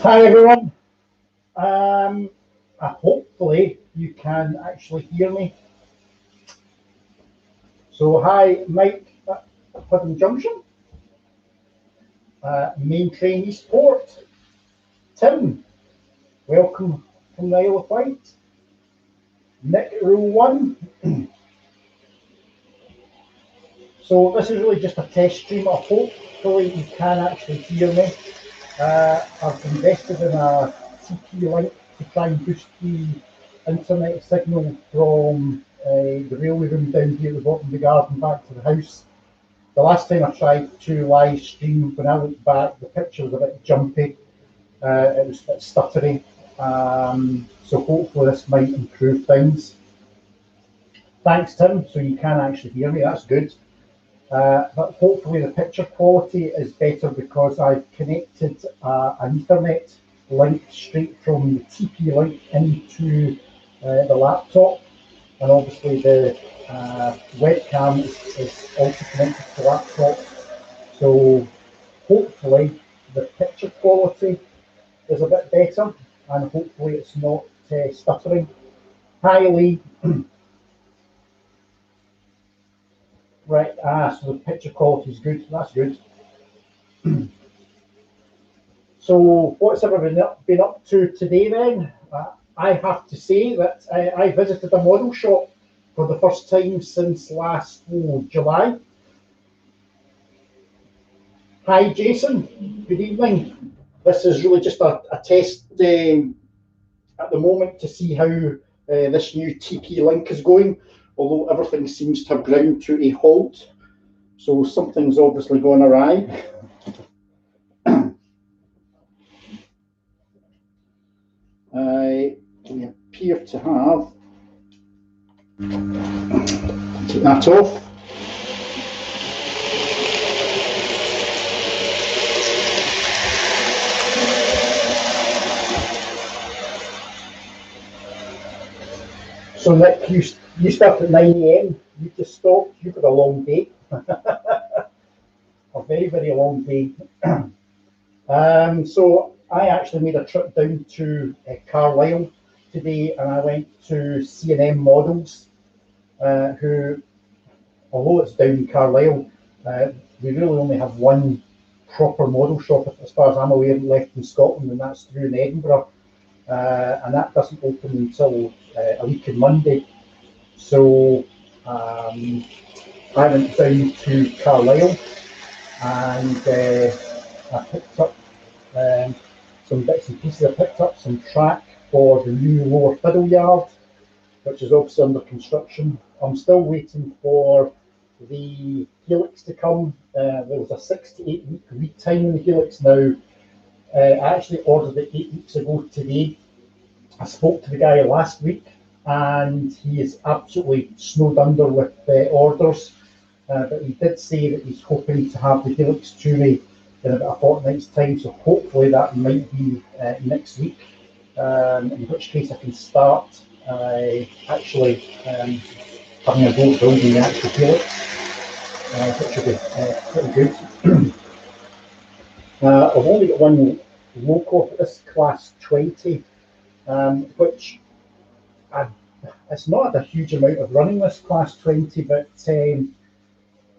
Hi everyone. Hopefully you can actually hear me. So hi, Mike at Pudding Junction, main train Eastport. Tim, welcome from the Isle of Wight. Nick at row 1. So this is really just a test stream. Hopefully you can actually hear me. I've invested in a TP link to try and boost the internet signal from the railway room down here at the bottom of the garden back to the house. The last time I tried to live stream, when I looked back, the picture was a bit jumpy. It was a bit stuttery. So hopefully this might improve things. Thanks, Tim. So you can actually hear me. That's good. But hopefully the picture quality is better because I've connected an Ethernet link straight from the TP link into the laptop, and obviously the webcam is also connected to the laptop. So hopefully the picture quality is a bit better, and hopefully it's not stuttering. Hi Lee. Right, so the picture quality is good, that's good. So what's everyone been up to today then? I have to say that I visited a model shop for the first time since last July. Hi Jason, good evening. This is really just a test at the moment to see how this new TP link is going, although everything seems to have ground to a halt. So something's obviously gone awry. We appear to have, take that off. So Nick, you start at 9 AM, you just stopped, you've got a long day. A very, very long day. So I actually made a trip down to Carlisle today, and I went to C&M Models, who, although it's down in Carlisle, we really only have one proper model shop, as far as I'm aware, left in Scotland, and that's through in Edinburgh, and that doesn't open until a week on Monday. So I went down to Carlisle, and I picked up some bits and pieces. I picked up some track for the new lower fiddle yard, which is obviously under construction. I'm still waiting for the helix to come. There was a 6 to 8 week lead time in the helix now. I actually ordered it 8 weeks ago today. I spoke to the guy last week, and he is absolutely snowed under with orders. But he did say that he's hoping to have the helix to me in about a fortnight's time, so hopefully that might be next week, in which case I can start actually having a go at building the actual helix, which will be pretty good. I've only got one loco for this class 20, which it's not a huge amount of running this class 20, but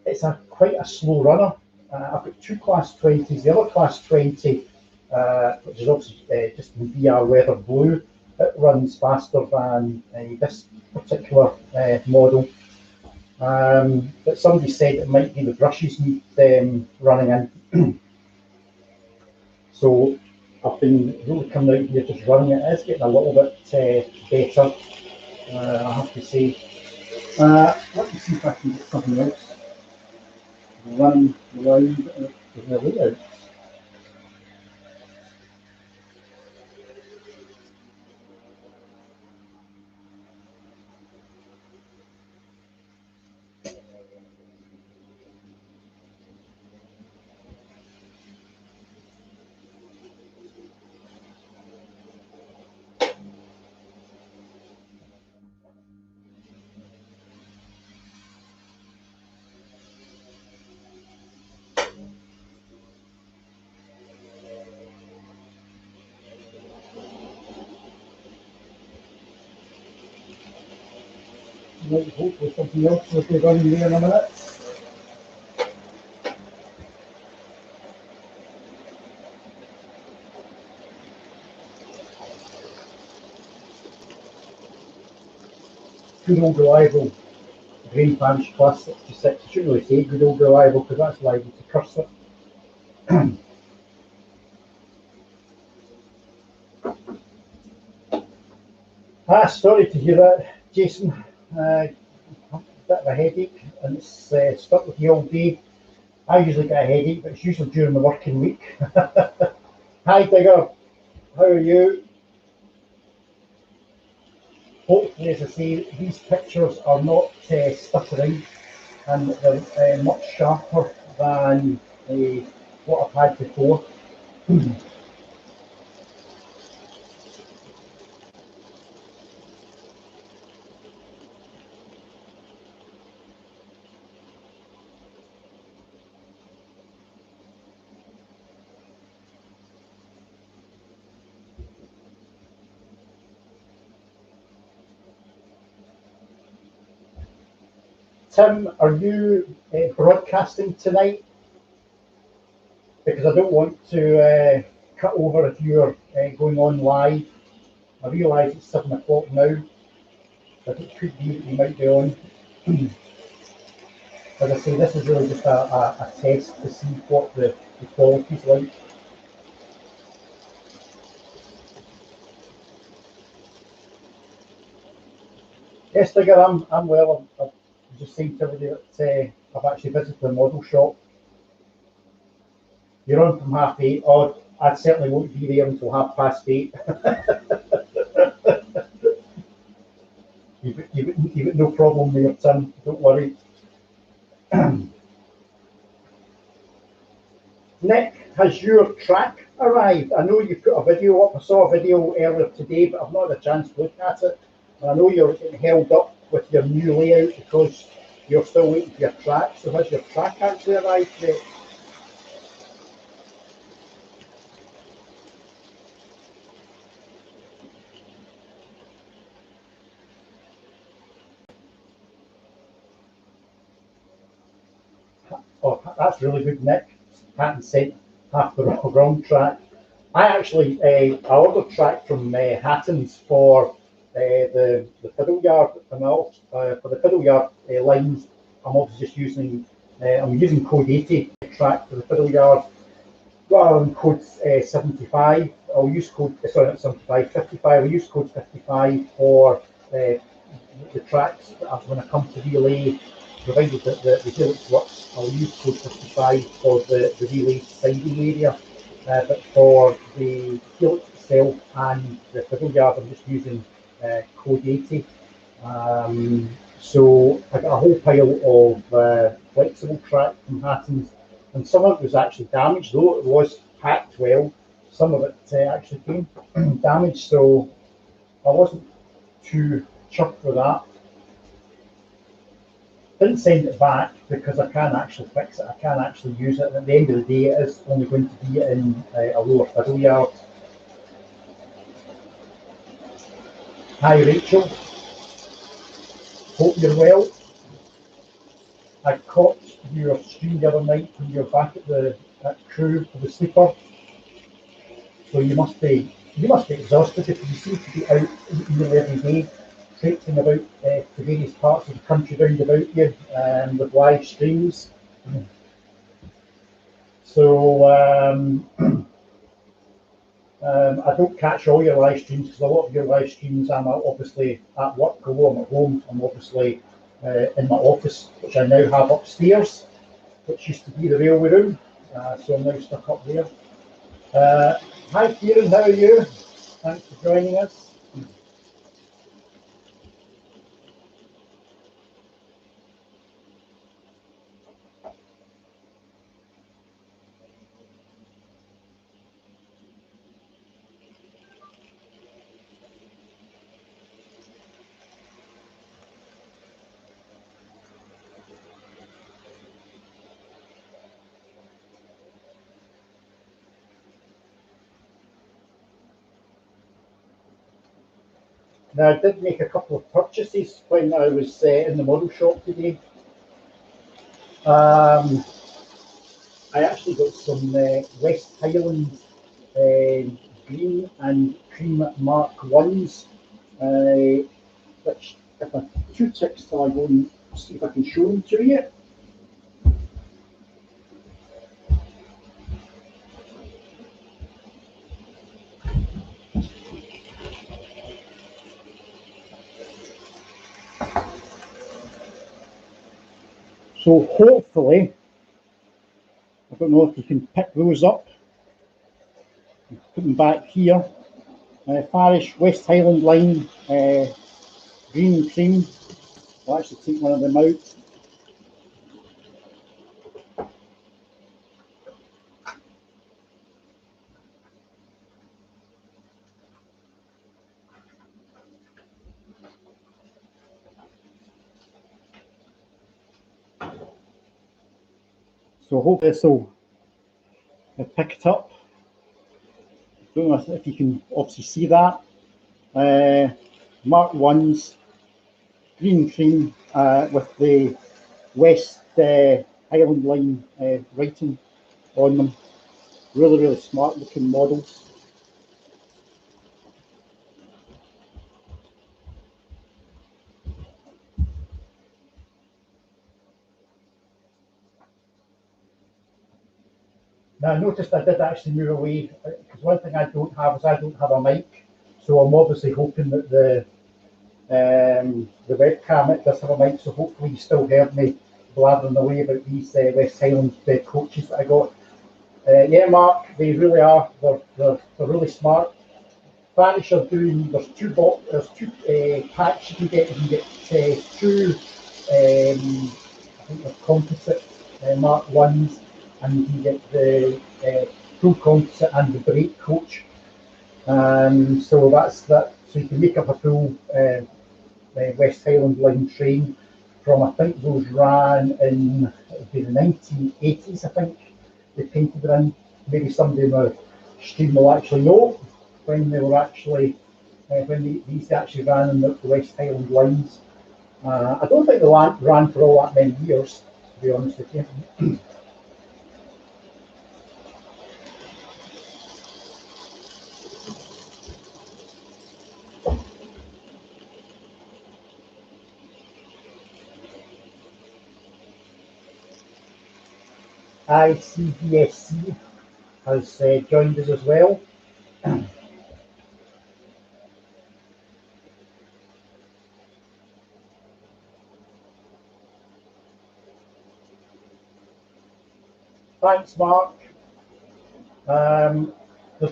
it's quite a slow runner. I've got two class 20s. The other class 20 which is obviously just in VR Weather Blue. It runs faster than this particular model. But somebody said it might be the brushes need running in. So I've been really coming out here just running it. It's getting a little bit better, I have to say. Let me see if I can get something else running around the layout. Right, hopefully something else will be running there in a minute. Good old reliable Green Branch Plus 66. I shouldn't really say good old reliable because that's liable to curse it. Sorry to hear that, Jason. A bit of a headache, and it's stuck with you all day. I usually get a headache, but it's usually during the working week. Hi, Digger. How are you? Hopefully, as I say, these pictures are not stuck around, and they're much sharper than what I've had before. Tim, are you broadcasting tonight? Because I don't want to cut over if you're going on live. I realise it's 7 o'clock now, but it could be that you might be on. As I say, this is really just a test to see what the quality's like. Yes, Digger, I'm well. I've just saying to everybody that I've actually visited the model shop. You're on from 8:30. Oh, I certainly won't be there until 8:30. You've got no problem there, Tim. Don't worry. Nick, has your track arrived? I know you put a video up. I saw a video earlier today, but I've not had a chance to look at it. And I know you're getting held up with your new layout because you're still waiting for your track. So has your track actually arrived yet? Oh, that's really good, Nick. Hadn't sent half the wrong track. I actually I ordered track from Hatton's for the fiddle yard, and for the fiddle yard lines, I'm obviously just using I'm using code 80 track for the fiddle yard rather than code 75. I'll use code sorry not 75, 55. I'll use code 55 for the tracks when I come to relay. Provided that the helix works, I'll use code 55 for the relay siding area. But for the helix itself and the fiddle yard, I'm just using code 80. So I got a whole pile of flexible track from Hatton's, and some of it was actually damaged, though it was packed well. Some of it actually came damaged, so I wasn't too chuffed with that. Didn't send it back because I can't actually fix it. I can't actually use it. And at the end of the day, it is only going to be in a lower fiddle yard. Hi, Rachel. Hope you're well. I caught your stream the other night when you were back at the crew for the sleeper. So you must be exhausted if you seem to be out nearly every day, traipsing about to various parts of the country round about you with live streams. So I don't catch all your live streams because a lot of your live streams I'm obviously at work, although I'm at home. I'm obviously in my office, which I now have upstairs, which used to be the railway room. So I'm now stuck up there. Hi Kieran, how are you? Thanks for joining us. Now, I did make a couple of purchases when I was in the model shop today. I actually got some West Highland green and cream Mark 1s, which, if I 2 ticks till I go and see if I can show them to you. So hopefully, I don't know if you can pick those up. Put them back here. Farish West Highland line, green and cream. I'll actually take one of them out. So hopefully this will pick it up. Don't know if you can obviously see that. Mark 1s, green and cream with the West Highland line writing on them. Really, really smart looking models. Now I noticed I did actually move away because one thing I don't have is I don't have a mic, so I'm obviously hoping that the webcam it does have a mic, so hopefully you still heard me blathering away about these West Highland coaches that I got. Yeah, Mark, they really are. They're really smart. Vanish are doing. There's two packs you can get. You can get 2. I think they're composite Mark 1s, and you can get the full composite and the brake coach. So that's that. So you can make up a full West Highland line train from, I think those ran in the 1980s, I think they painted them in. Maybe somebody in the stream will actually know when they were actually, when these actually ran in the West Highland lines. I don't think they ran for all that many years, to be honest with you. ICBSC has joined us as well. Thanks, Mark. The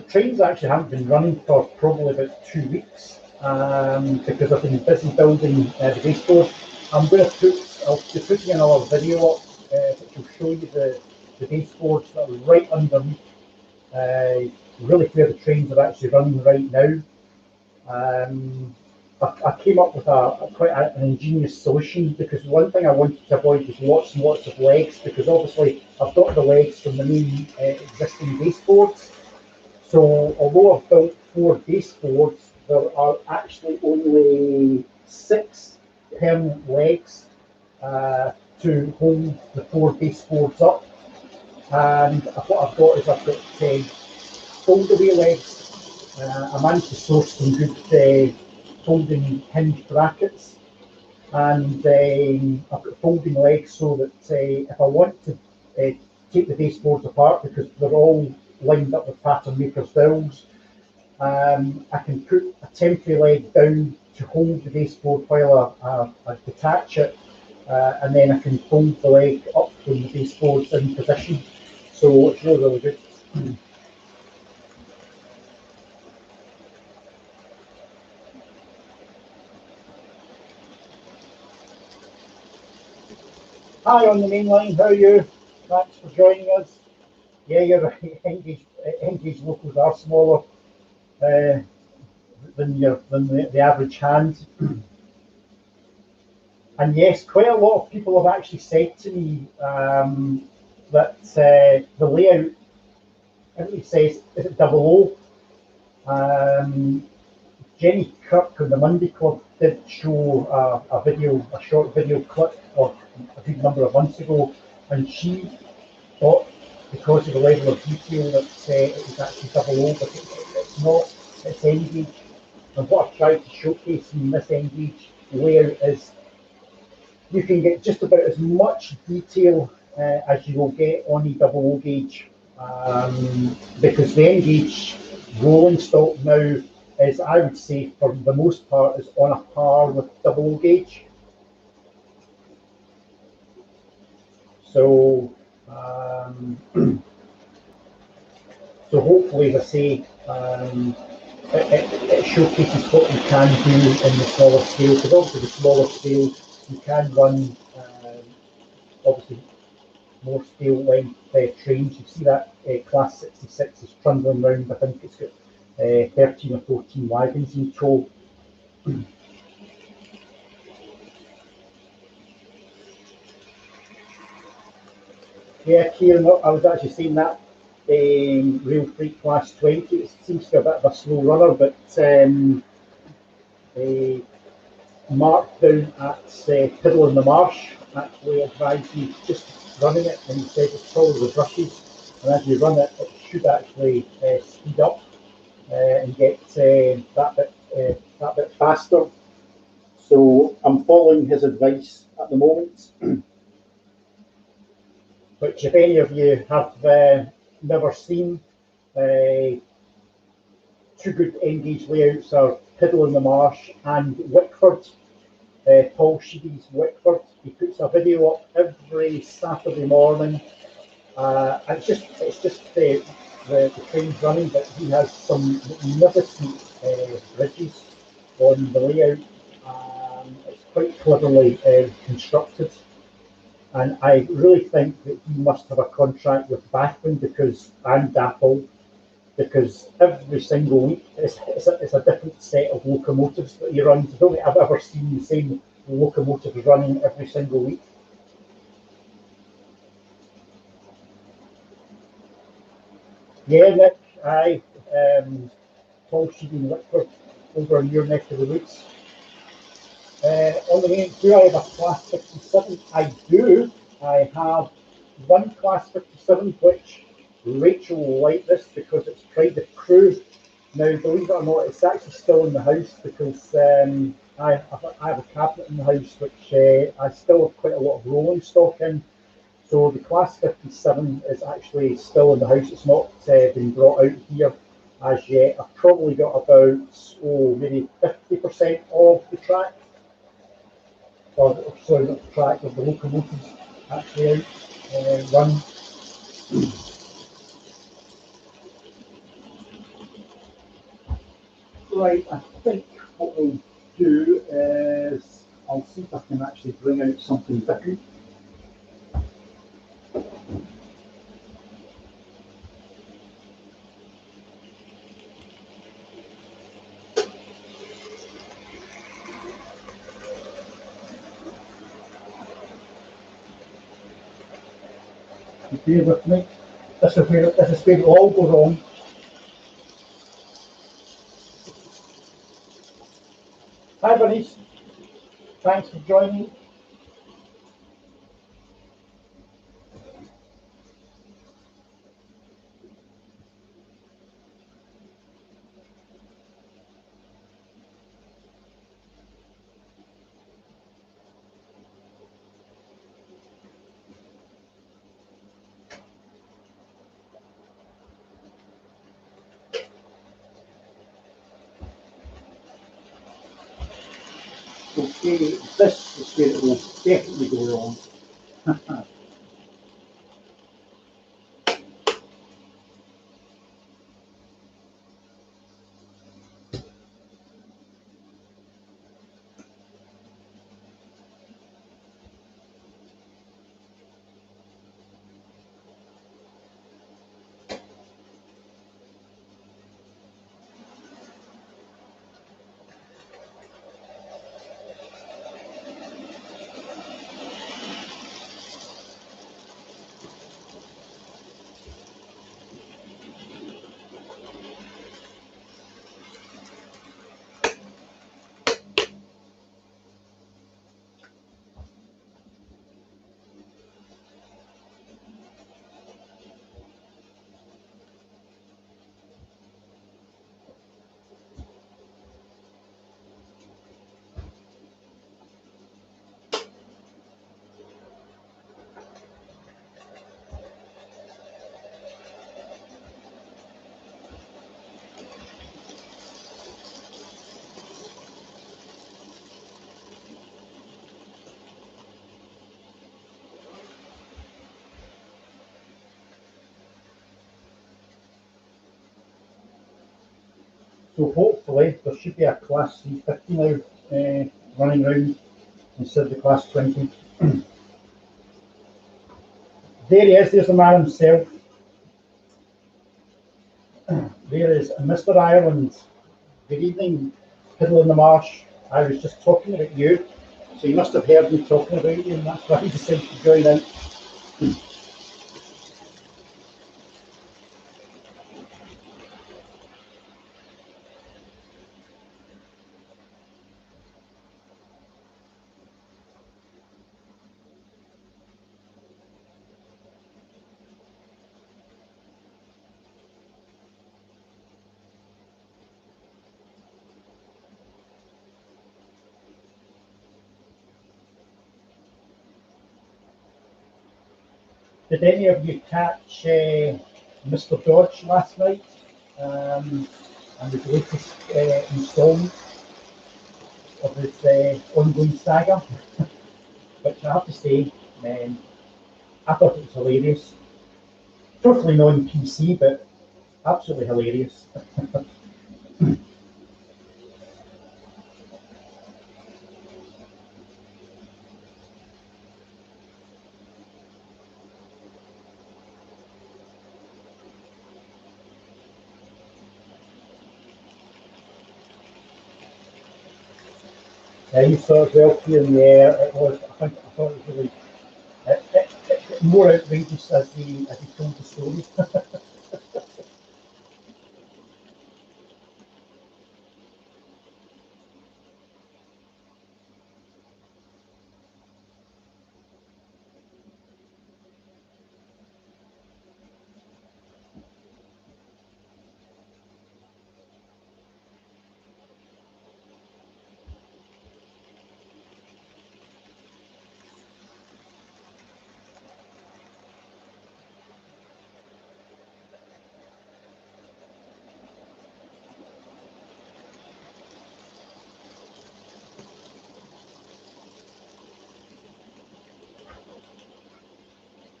trains actually haven't been running for probably about 2 weeks because I've been busy building the baseboard. I'll be putting another video up which will show you the baseboards that are right underneath, really where the trains are actually running right now. I came up with quite an ingenious solution because one thing I wanted to avoid was lots and lots of legs, because obviously I've got the legs from the main existing baseboards. So although I've built 4 baseboards, there are actually only 6 permanent legs to hold the 4 baseboards up. And what I've got is I've got foldaway legs. I managed to source some good folding hinge brackets, and I've got folding legs so that if I want to take the baseboards apart, because they're all lined up with pattern makers dowels, I can put a temporary leg down to hold the baseboard while I detach it, and then I can fold the leg up when the baseboard's in position. So it's really, really good. Hi on the main line, how are you? Thanks for joining us. Yeah, you're right. Engage locals are smaller than the average hand. And yes, quite a lot of people have actually said to me that the layout, everybody says, is it double O? Jenny Kirk on the Monday Club did show a short video clip of a good number of months ago, and she thought, because of the level of detail, that it was actually double O, but it's not. It's Engage. And what I've tried to showcase in this Engage layout is you can get just about as much detail as you will get on a double O gauge, because the Engage rolling stock now is, I would say, for the most part, is on a par with double O gauge. So, so hopefully, as I say, it showcases what you can do in the smaller scale, because obviously the smaller scale you can run obviously more scale length trains. You see that class 66 is trundling around. I think it's got 13 or 14 wagons in tow. Yeah, Kieran, I was actually saying that Real Freight Class 20, it seems to be a bit of a slow runner, but Mark down at Piddle in the Marsh actually advised me just running it, and he said it's probably the brushes, and as you run it, it should actually speed up and get that bit faster. So I'm following his advice at the moment. Which, if any of you have never seen, two good Engage layouts are Piddle in the Marsh and Wickford. Paul Sheedy's Wickford. He puts a video up every Saturday morning. And it's just the trains running, but he has some magnificent bridges on the layout. It's quite cleverly constructed. And I really think that he must have a contract with Blackwood and Dapple, because every single week it's a different set of locomotives that he runs. I don't think I've ever seen the same locomotives running every single week. Yeah, Nick, aye. Paul Sheedy and Wickford over in your neck of the woods. On the main, do I have a Class 57? I do. I have one Class 57, which Rachel will like this because it's Pride of Crew. Now, believe it or not, it's actually still in the house because I have a cabinet in the house which I still have quite a lot of rolling stock in. So the Class 57 is actually still in the house. It's not been brought out here as yet. I've probably got about, maybe 50% of the track. Or, sorry, not the track, of the locomotives actually out, run. Right, I think what we'll do is I'll see if I can actually bring out something different. Bear with me. This is where it all goes wrong. Hi, buddies. Thanks for joining. This is where it will definitely go wrong. So hopefully there should be a class 350 now running around instead of the class 20. There he is, there's the man himself. There is Mr. Ireland. Good evening, Piddle in the Marsh. I was just talking about you, so you must have heard me talking about you, and that's why you decided to join in. Did any of you catch Mr. Dodge last night and his latest instalment of his ongoing saga? Which I have to say, I thought it was hilarious. Totally non-PC, but absolutely hilarious. You saw it well here in the air. It was. I thought it was really more outrageous as he told the story.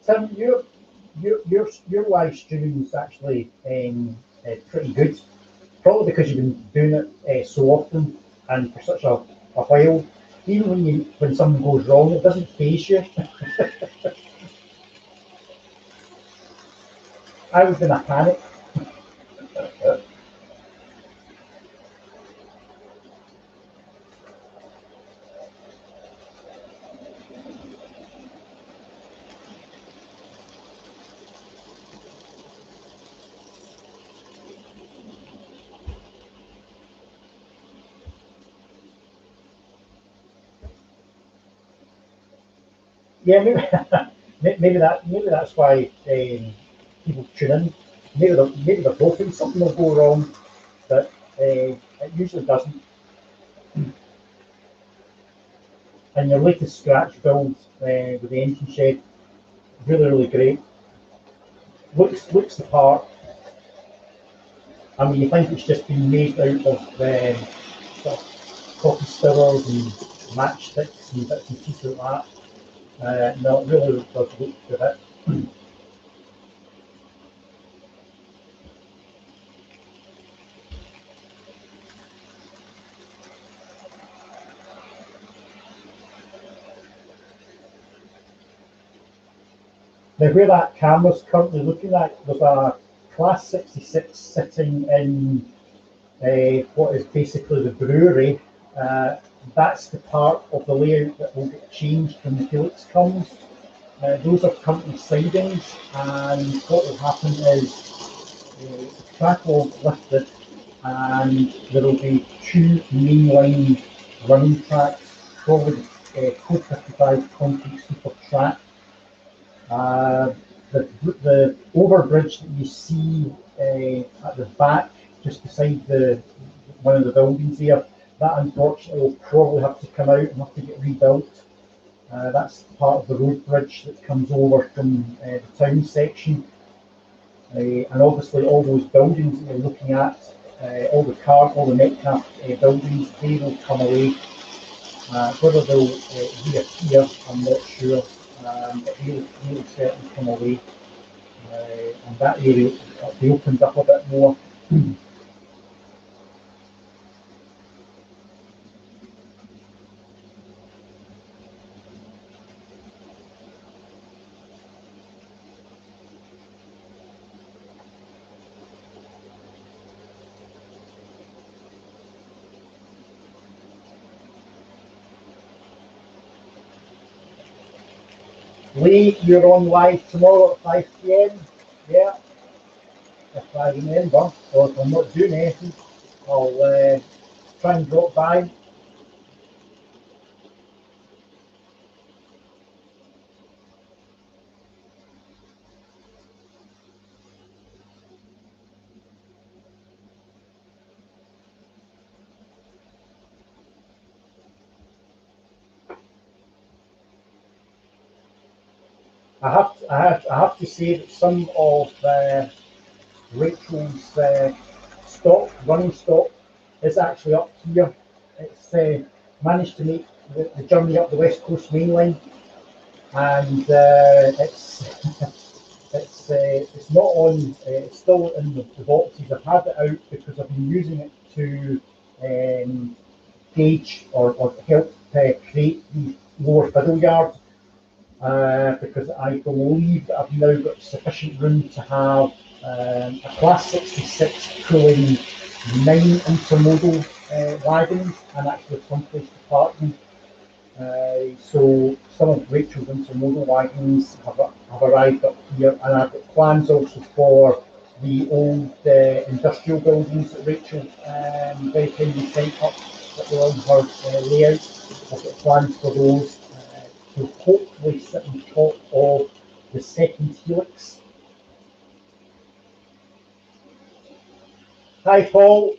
Tim, your live streaming is actually pretty good. Probably because you've been doing it so often and for such a while. Even when something goes wrong, it doesn't faze you. I was in a panic. Yeah, maybe that's why people tune in. Maybe they're hoping something will go wrong, but it usually doesn't. And your latest scratch build with the engine shed, really great. Looks the part. I mean, you think it's just been made out of sort of coffee stirrers and matchsticks and bits and pieces like that. No, it really does look good. Now, where that camera's currently looking at, there's a Class 66 sitting in what is basically the brewery. That's the part of the layout that will get changed when the Helix comes. Those are currently sidings, and what will happen is the track will be lifted, and there will be two mainline running tracks, probably Code 55 concrete super track. The overbridge that you see at the back, just beside one of the buildings here, that unfortunately will probably have to come out and have to get rebuilt. That's part of the road bridge that comes over from the town section. And obviously all those buildings that you're looking at, all the Metcalf buildings, they will come away. Whether they'll reappear, I'm not sure, but they'll certainly come away. And that area will be opened up a bit more. Lee, you're on live tomorrow at 5 p.m. Yeah, if I remember, or if I'm not doing anything, I'll try and drop by. I have to say that some of Rachel's running stock is actually up here. It's managed to make the journey up the West Coast Main Line, and it's it's not on. It's still in the boxes. I've had it out because I've been using it to gauge or help create the lower fiddle yard. Because I believe that I've now got sufficient room to have a Class 66 pulling 9 intermodal wagons and actually some place to park them. So some of Rachel's intermodal wagons have arrived up here, and I've got plans also for the old industrial buildings that Rachel very kindly sent up that were on her layout. I've got plans for those to hopefully sit on top of the second Helix. Hi Paul,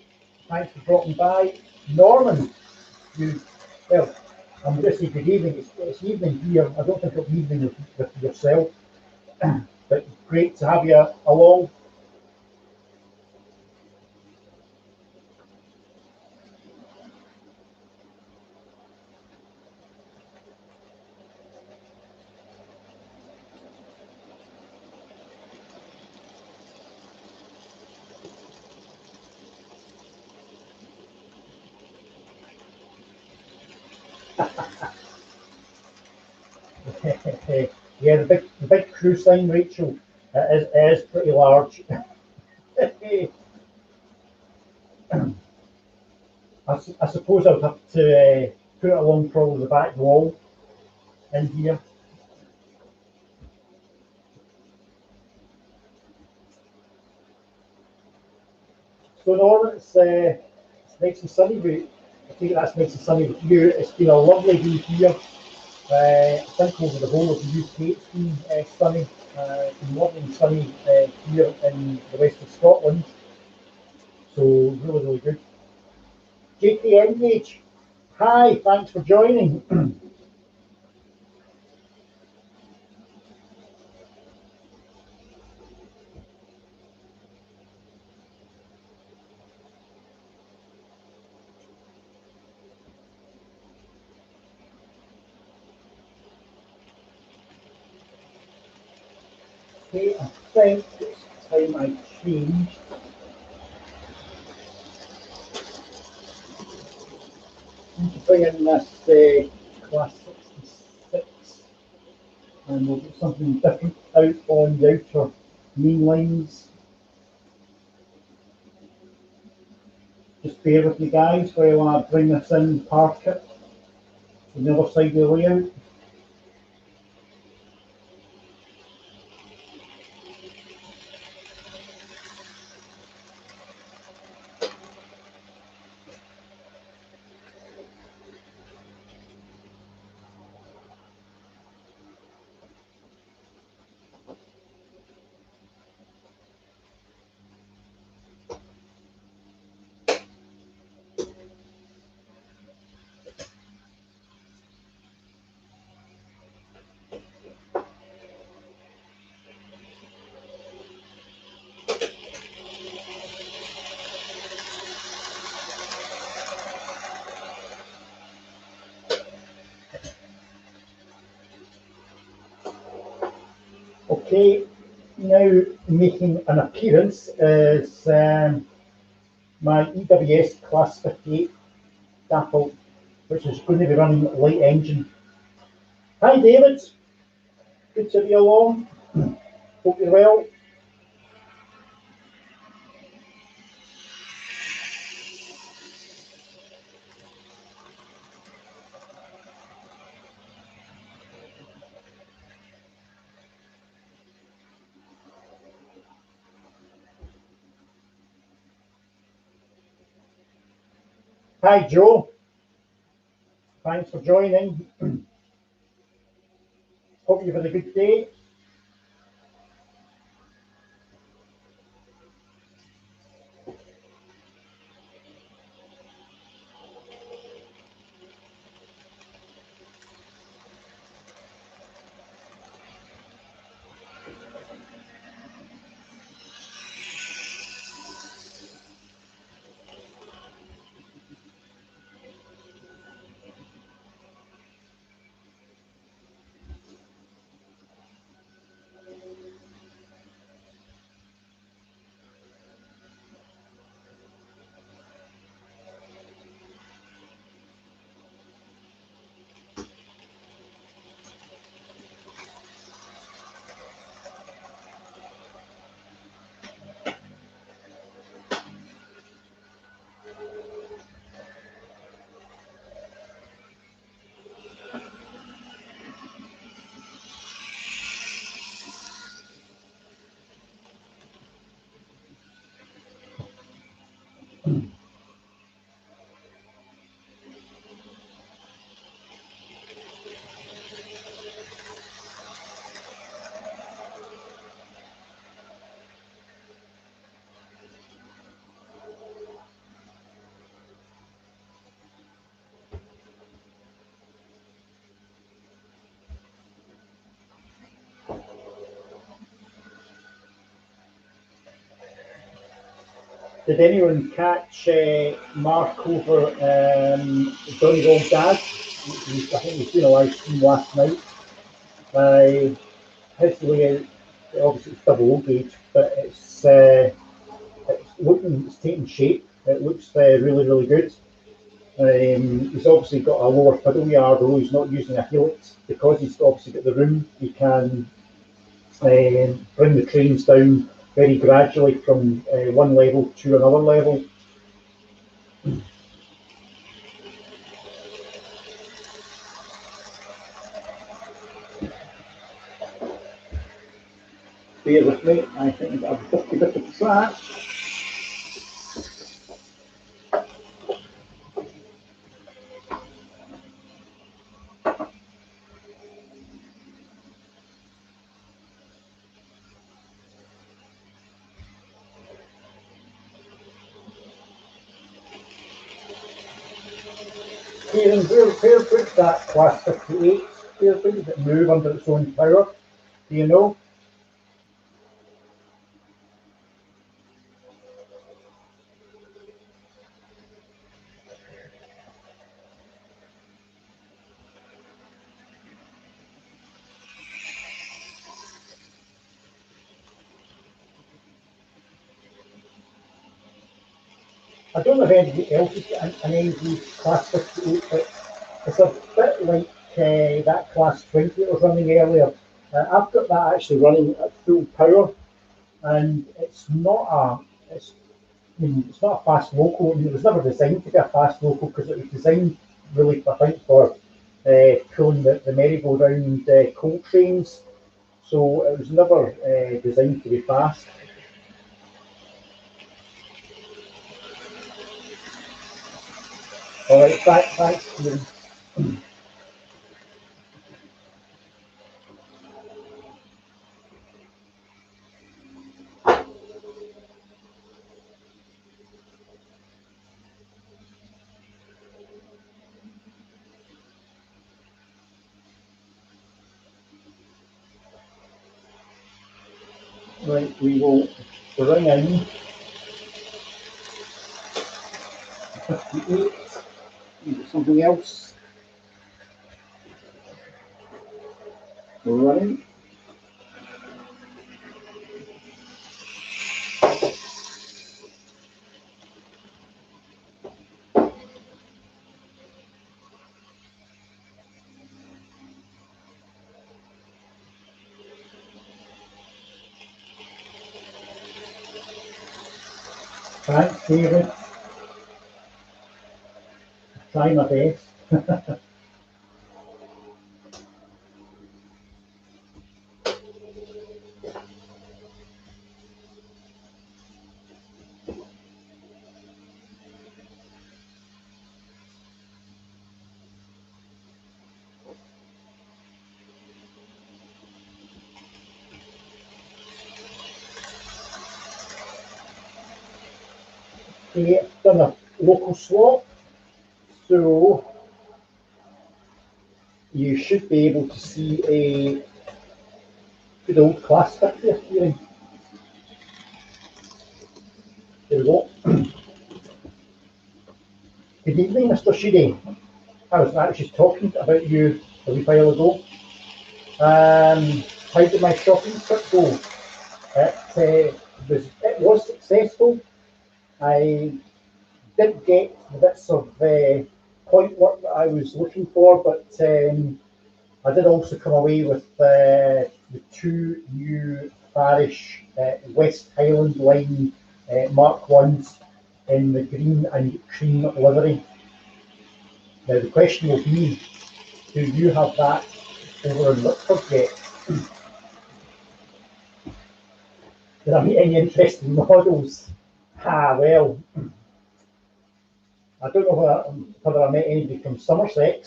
thanks for dropping by. Norman, well, I'm going to say good evening. It's evening here. I don't think it'll be evening with yourself, but great to have you along. Yeah, the big crew sign, Rachel, is pretty large. I suppose I would have to put it along probably the back wall in here. So Norman, it's nice and sunny. I think that's nice and sunny with you. It's been a lovely day here. I think over the whole of the UK it's been sunny. It's been lovely and sunny here in the west of Scotland. So really, really good. JT Engage, hi, thanks for joining. Okay, I think it's time I change. I'm to bring in this class 66 and we'll get something different out on the outer main lines. Just bear with me guys while I bring this in, park it on the other side of the layout. Okay, now making an appearance is my EWS Class 58 Dapple, which is going to be running light engine. Hi David, good to be along. Hope you're well. Hi Joe, thanks for joining. Hope you've had a good day. Did anyone catch Mark over Donny's old dad? I think we've seen a live stream last night. His layout, obviously it's double O gauge, but it's taking shape. It looks really, really good. He's obviously got a lower fiddle yard, although he's not using a helix. Because he's obviously got the room, he can bring the trains down very gradually from one level to another level. Bear with me, I think I've got a bit of track. Kieran, where puts that class 58? Where does it move under its own power? Do you know? I don't know if anybody else has got an NG Class 58, but it's a bit like that Class 20 that was running earlier. I've got that actually running at full power, and it's not a fast local. I mean, it was never designed to be a fast local because it was designed really, I think, for pulling the merry-go-round coal trains. So it was never designed to be fast. All right, thanks, Stephen. Right, we will bring in 58. Something else. We're running. Thanks, David. Try my best. Okay, done a local swap, so you should be able to see a good old Class 50 appearing. There we go. Good evening, Mr. Sheedy. I was actually talking about you a wee while ago. How did my shopping trip go? It was successful. I did get the bits of point work that I was looking for, but I did also come away with the two new Farish West Highland Line Mark 1s in the green and cream livery. Now the question will be, do you have that over in Whitford yet? Did I meet any interesting models? Well, I don't know whether I met anybody from Somerset.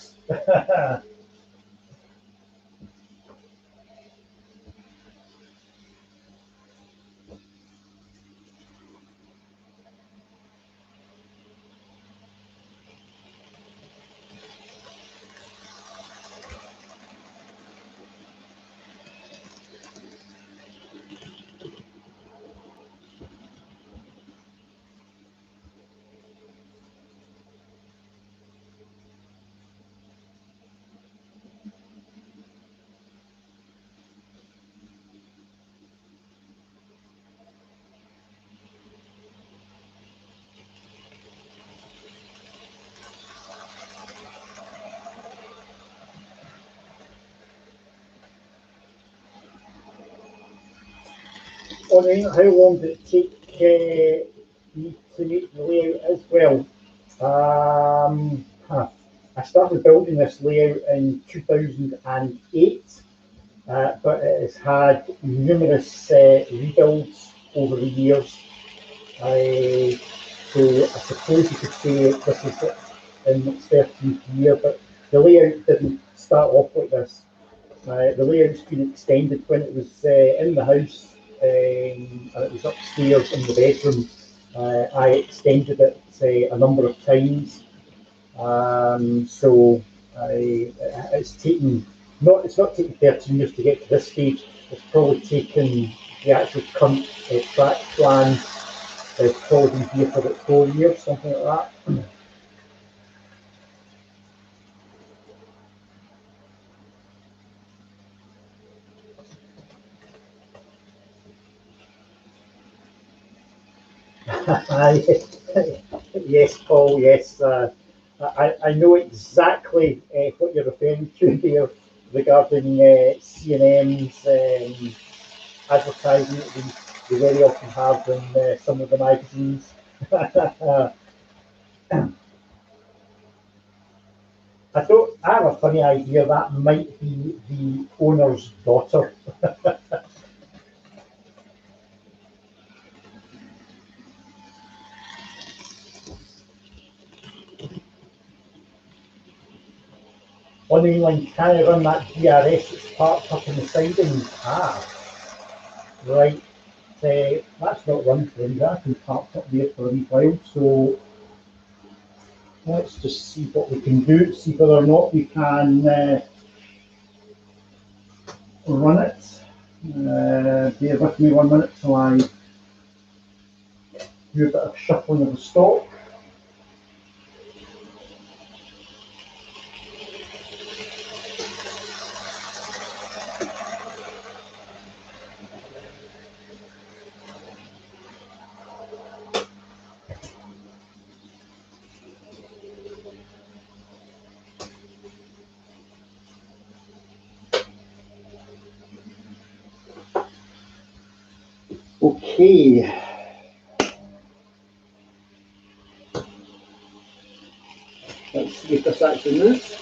On how long did it take me to make the layout as well? I started building this layout in 2008, but it has had numerous rebuilds over the years. So I suppose you could say this is it in its 13th year, but the layout didn't start off like this. The layout's been extended when it was in the house and it was upstairs in the bedroom. I extended it a number of times. So it's not taken 13 years to get to this stage. It's probably taken the actual current track plan. It's probably been here for about 4 years, something like that. Yes, Paul, yes. I know exactly what you're referring to there regarding C&M's advertising that we very often have in some of the magazines. I have a funny idea that might be the owner's daughter. On the mainline, can I run that DRS that's parked up in the sidings? Ah, right. That's not run for me. That's been parked up there for a wee while. So let's just see what we can do, see whether or not we can run it. Bear with me 1 minute till I do a bit of shuffling of the stock. Okay. Let's see if this actually moves.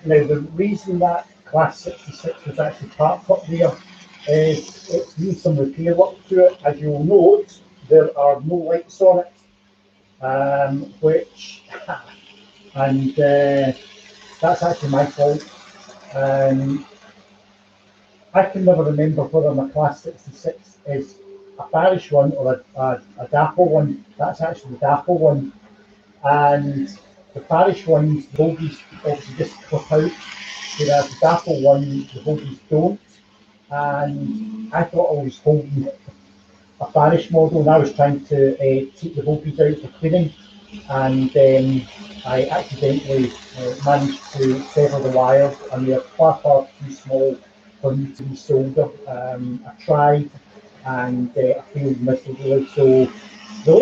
Now, the reason that Class 66 was actually parked up there is it's needs some repair work to it. As you'll note, there are no lights on it, which, and that's actually my fault. I can never remember whether my Class 66 is a parish one or a DAPL one. That's actually the DAPL one. And the parish ones, the bogies obviously just clip out, whereas the DAPL one, the bogies don't. And I thought I was holding a parish model and I was trying to take the bogies out for cleaning. And I accidentally managed to sever the wires and they're far too small for me to resolder. I tried and I failed miserably. So the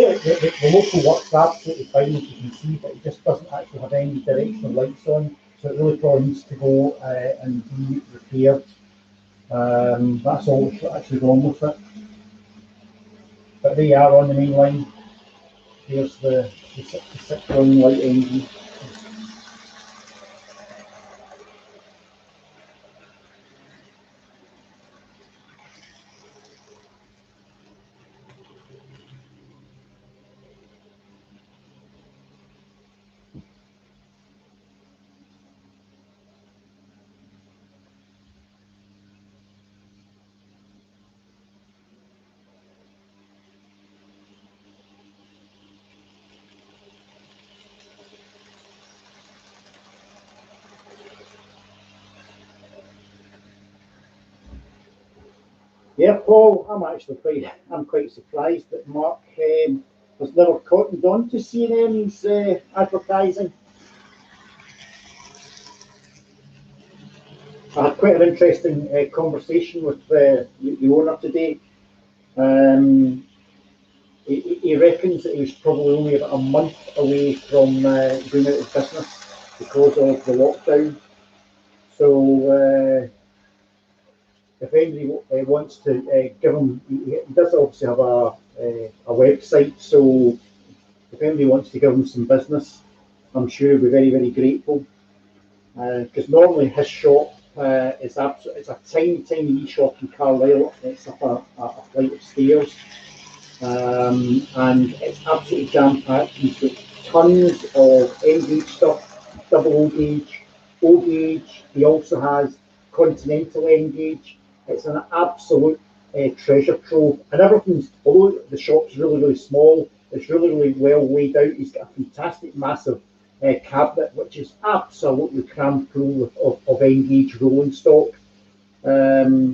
local works absolutely fine, as you can see, but it just doesn't actually have any directional lights on. So it really probably needs to go and be repaired. That's all that's actually wrong with it. But they are on the main line. Here's the 66 running light engine. Yeah, Paul, I'm quite surprised that Mark has never cottoned on to C&M's advertising. I had quite an interesting conversation with the owner today. He reckons that he was probably only about a month away from going out of business because of the lockdown. So if anybody wants to give him, he does obviously have a website, so if anybody wants to give him some business, I'm sure he'll be very grateful. Because normally his shop is it's a tiny wee shop in Carlisle. It's up a flight of stairs, and it's absolutely jam packed. He's got tons of N-gauge stuff, double O-gauge, O-gauge. He also has continental N-gauge. It's an absolute treasure trove, and everything's, although the shop's really, really small, it's really, really well laid out. He's got a fantastic, massive cabinet, which is absolutely crammed full of N-gauge rolling stock,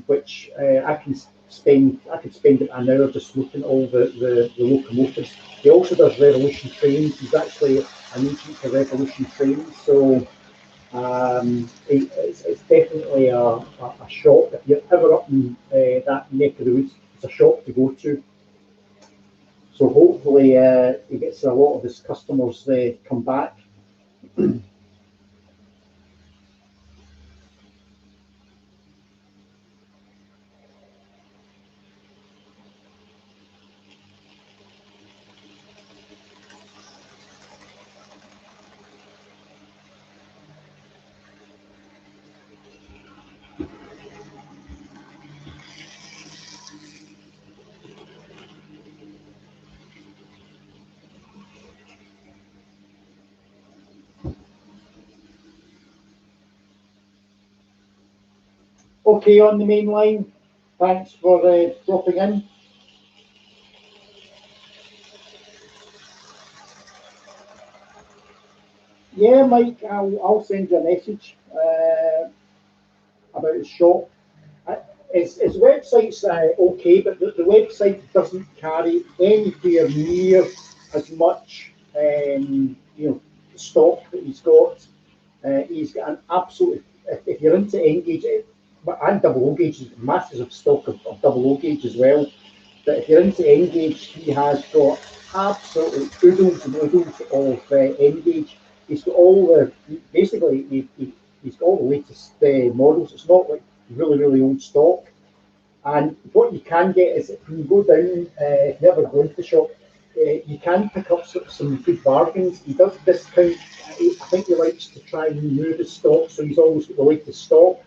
which I could spend an hour just looking at all the locomotives. He also does Revolution trains. He's actually an agent for Revolution trains, so it's definitely a shop. If you're ever up in that neck of the woods, it's a shop to go to. So hopefully he gets a lot of his customers come back. Okay, on the main line. Thanks for dropping in. Yeah, Mike, I'll send you a message about his shop. His website's okay, but the website doesn't carry anywhere near as much, stock that he's got. He's got an absolute. If you're into N-gauge and double O-gauge, he's got massive stock of double O-gauge as well. But if you're into N-gauge, he has got absolutely oodles and oodles of N-gauge. He's got all the basically he's got all the latest models. It's not like really, really old stock. And what you can get is if you go down, if you ever go into the shop, you can pick up some good bargains. He does discount. I think he likes to try and move his stock, so he's always got the latest stock.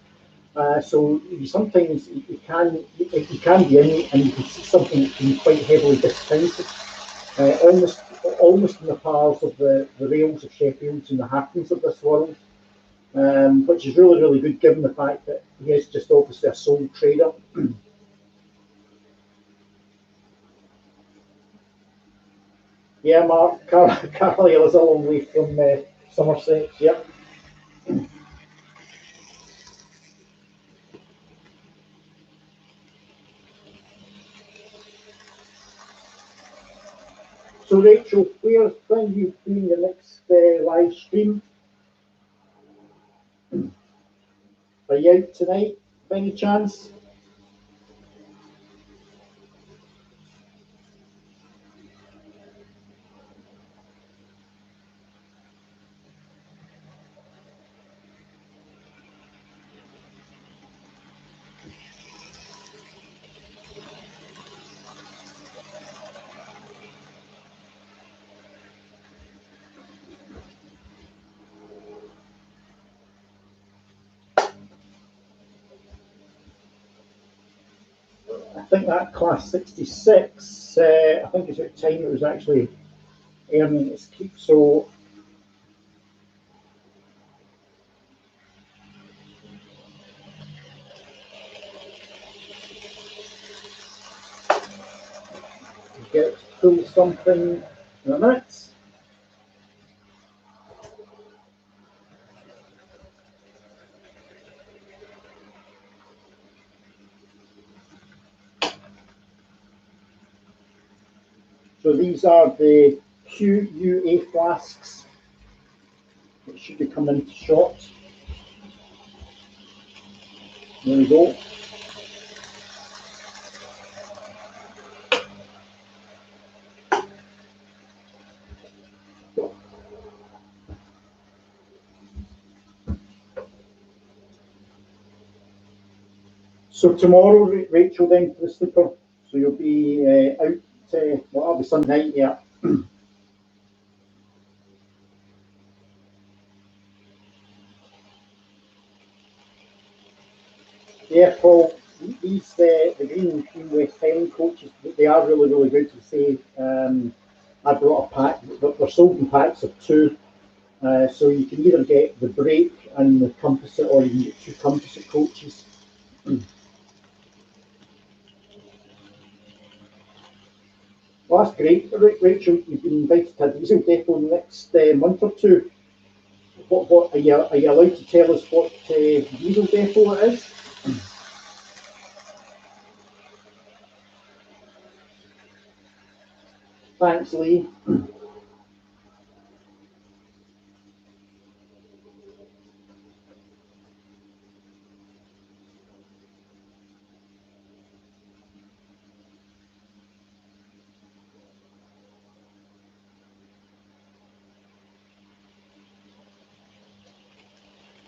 So sometimes you can be in and you can see something that can be quite heavily discounted, almost in the powers of the Rails of Sheffield and the Hackens of this world. Which is really, really good given the fact that he is just obviously a sole trader. Yeah, Mark, Carlisle is a long way from Somerset. Yep. So, Rachel, when you doing the next live stream? Are you out tonight, by any chance? I think that class 66, I think it's at time it was actually earning its keep. So get pull something in a minute. So these are the QUA flasks that should be coming into shot. There we go. So tomorrow, Rachel, then for the sleeper. So you'll be out. Well, that'll be Sunday night, yeah. Yeah, Paul. These the Green West Highland coaches, they are really, really good to say. I brought a pack. They're sold in packs of two, so you can either get the brake and the composite, or you can get two composite coaches. Well, that's great, Rachel. You've been invited to a diesel depot next month or two. What are you allowed to tell us what diesel depot it is? Thanks, Lee.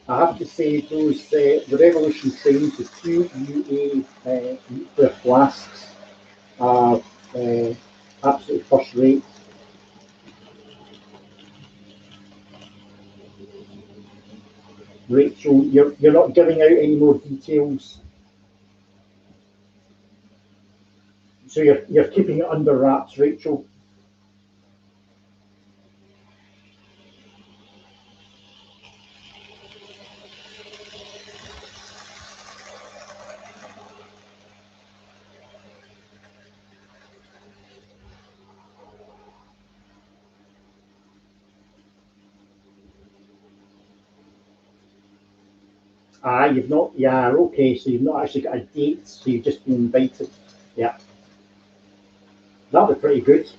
I have to say, those the Revolution trains, the QUA nuclear flasks, are absolutely first rate. Rachel, you're not giving out any more details, so you're keeping it under wraps, Rachel. Ah, you've not. Yeah, okay. So you've not actually got a date. So you've just been invited. Yeah, that'll be pretty good.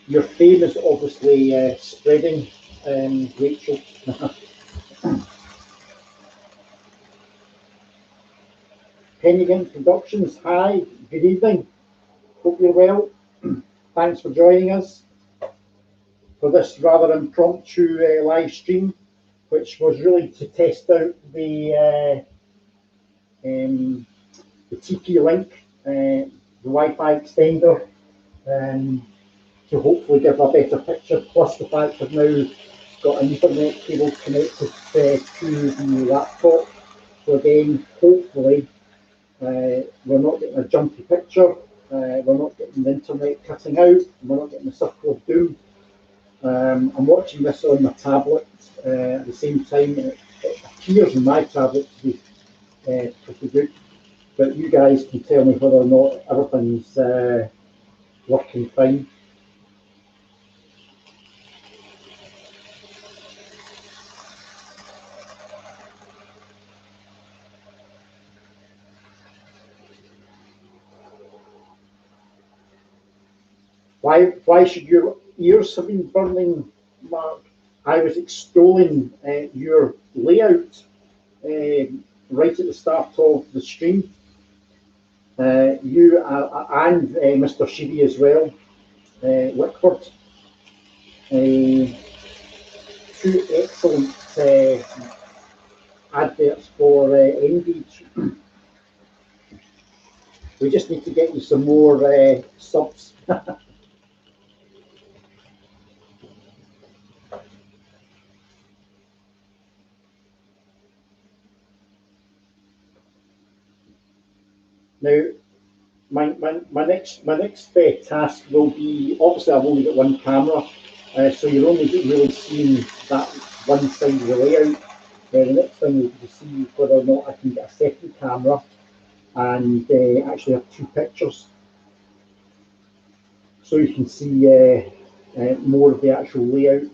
Your fame is obviously spreading, Rachel. Pennigan Productions. Hi. Good evening. Hope you're well. Thanks for joining us for this rather impromptu live stream, which was really to test out the TP link, the Wi-Fi extender, um, to hopefully give a better picture. Plus the fact I've now got an Ethernet cable connected to the laptop. So again, hopefully we're not getting a jumpy picture. We're not getting the internet cutting out. We're not getting the circle of doom. I'm watching this on my tablet at the same time. It appears on my tablet to be pretty good, but you guys can tell me whether or not everything's working fine. Why should your ears have been burning, Mark? I was extolling your layout right at the start of the stream. You and Mr. Sheedy as well, Wickford. Two excellent adverts for Engage. We just need to get you some more subs. Now, my next task will be, obviously I've only got one camera, so you're only really seeing that one side of the layout. The next thing will be to see whether or not I can get a second camera and actually have two pictures, so you can see more of the actual layout.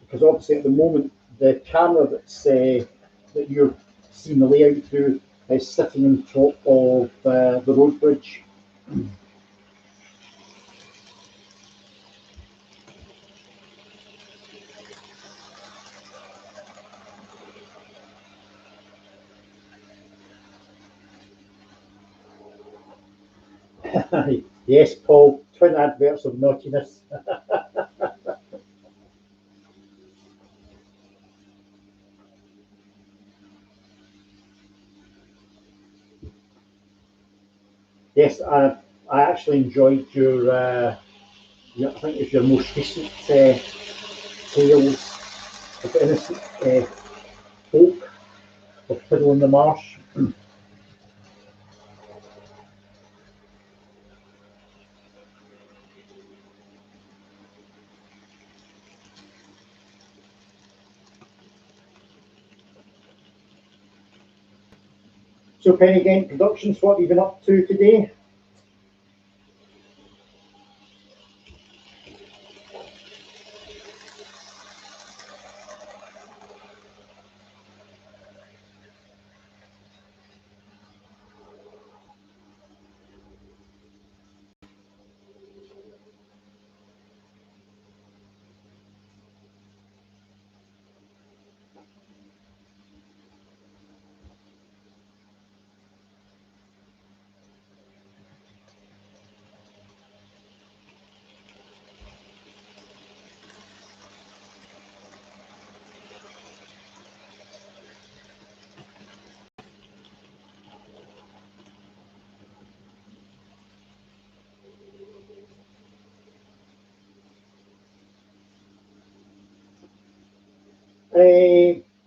Because obviously at the moment the camera that you're seeing the layout through is sitting on top of the road bridge. Yes, Paul, twin adverts of naughtiness. Yes, I actually enjoyed I think it's your most recent tales of innocent folk of Fiddle in the Marsh. So Penny Gent Productions, what have you been up to today?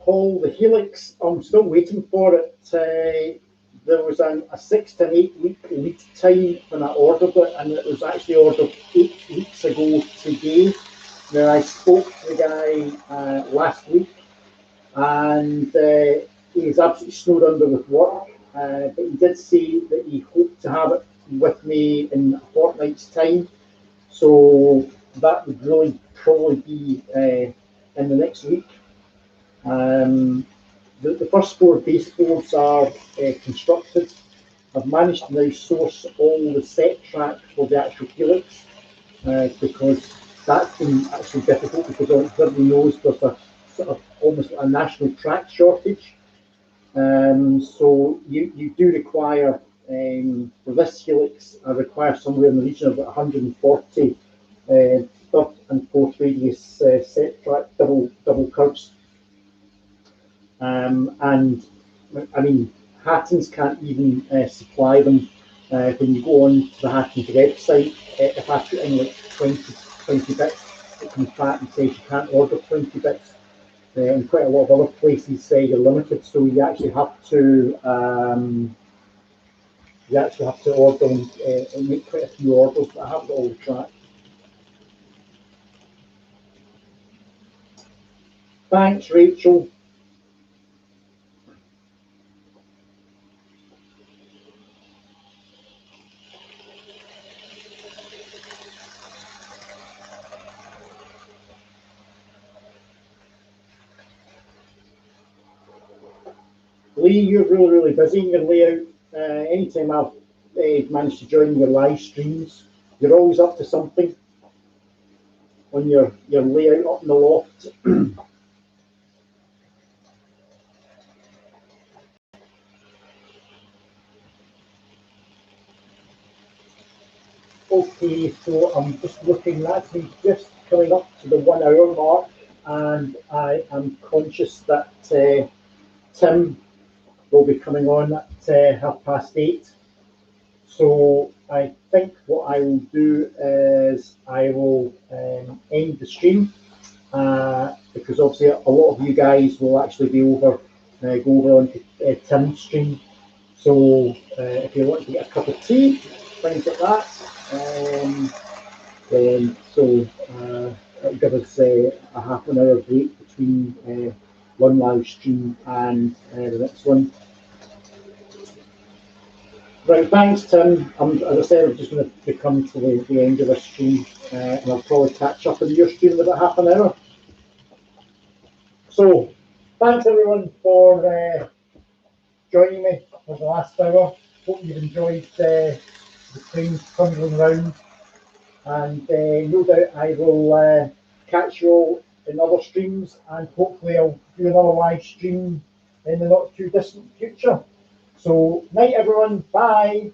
Paul, the helix, I'm still waiting for it. There was a 6 to 8 week lead time when I ordered it, and it was actually ordered 8 weeks ago today. Now, I spoke to the guy last week, and he's absolutely snowed under with work, but he did say that he hoped to have it with me in a fortnight's time. So that would really probably be in the next week. The first 4 baseboards are constructed. I've managed to now source all the set track for the actual helix, because that's been actually difficult, because everybody knows there's a sort of almost a national track shortage. So you do require, for this helix, I require somewhere in the region of 140 third and fourth radius set track double curves. And I mean, Hattons can't even supply them. When you go on to the Hattons website, if I put in like 20 bits, it comes back and says you can't order 20 bits. And quite a lot of other places say you're limited, so you actually have to order and make quite a few orders. But I haven't got all the track. Thanks, Rachel. Lee, you're really busy in your layout. Anytime I've managed to join your live streams, you're always up to something on your layout up in the loft. Okay, so I'm just looking, that's me just coming up to the 1 hour mark, and I am conscious that Tim will be coming on at 8:30. So I think what I will do is I will end the stream, because obviously a lot of you guys will actually be go over onto Tim's stream. So if you want to get a cup of tea, things like that, then it'll give us a half an hour break between one live stream and the next one. Right, thanks, Tim. As I said, I'm just going to come to the end of the stream, and I'll probably catch up in your stream in about half an hour. So, thanks everyone for joining me for the last hour. Hope you've enjoyed the trains tumbling round, and no doubt I will catch you all in other streams, and hopefully I'll do another live stream in the not too distant future. So, night everyone, bye.